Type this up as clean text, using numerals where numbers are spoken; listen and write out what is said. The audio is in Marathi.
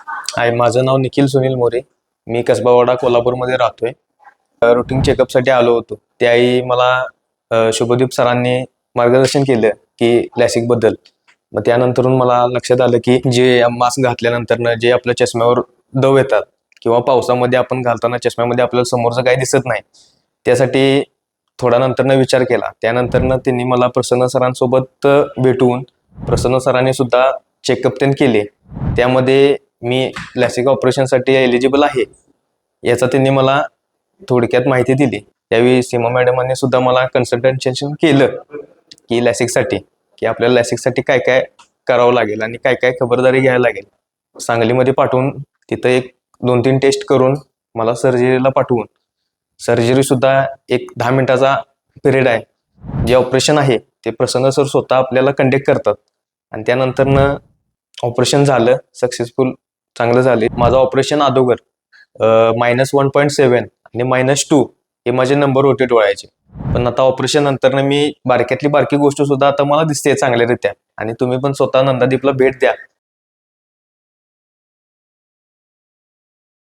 हाय, माझं नाव निखिल सुनील मोरे. मी कसबावाडा कोल्हापूरमध्ये राहतोय. रुटीन चेकअपसाठी आलो होतो. त्यावेळी मला शुभदीप सरांनी मार्गदर्शन केलं की लॅसिकबद्दल. मग त्यानंतरून मला लक्षात आलं की जे मास्क घातल्यानंतर जे आपल्या चष्म्यावर दव येतात किंवा पावसामध्ये आपण घालताना चष्म्यामध्ये आपल्याला समोरचं काही दिसत नाही, त्यासाठी थोडा नंतरनं विचार केला. त्यानंतरनं त्यांनी मला प्रसन्न सरांसोबत भेटवून प्रसन्न सरांनी सुद्धा चेकअप त्यांनी केले. त्यामध्ये मी लॅसिक ऑपरेशनसाठी एलिजिबल आहे याचा त्यांनी मला थोडक्यात माहिती दिली. त्यावेळी सीमा मॅडमांनी सुद्धा मला कन्सल्टेशन केलं की लॅसिकसाठी की आपल्याला लॅसिकसाठी काय काय करावं लागेल आणि काय काय खबरदारी घ्यायला लागेल. सांगलीमध्ये पाठवून तिथं 1-2-3 टेस्ट करून मला सर्जरीला पाठवून सर्जरीसुद्धा एक 10 मिनिटाचा पिरियड आहे. जे ऑपरेशन आहे ते प्रसन्न सर स्वतः आपल्याला कंडक्ट करतात आणि त्यानंतरनं ऑपरेशन झालं सक्सेसफुल, चांगलं झाले. माझं ऑपरेशन अगोदर -1.7 आणि -2 हे माझे नंबर होते डोळ्याचे. पण आता ऑपरेशन नंतरनं मी बारक्यातली बारकी गोष्ट सुद्धा आता मला दिसते चांगल्यारित्या. आणि तुम्ही पण स्वतः नंदादीपला भेट द्या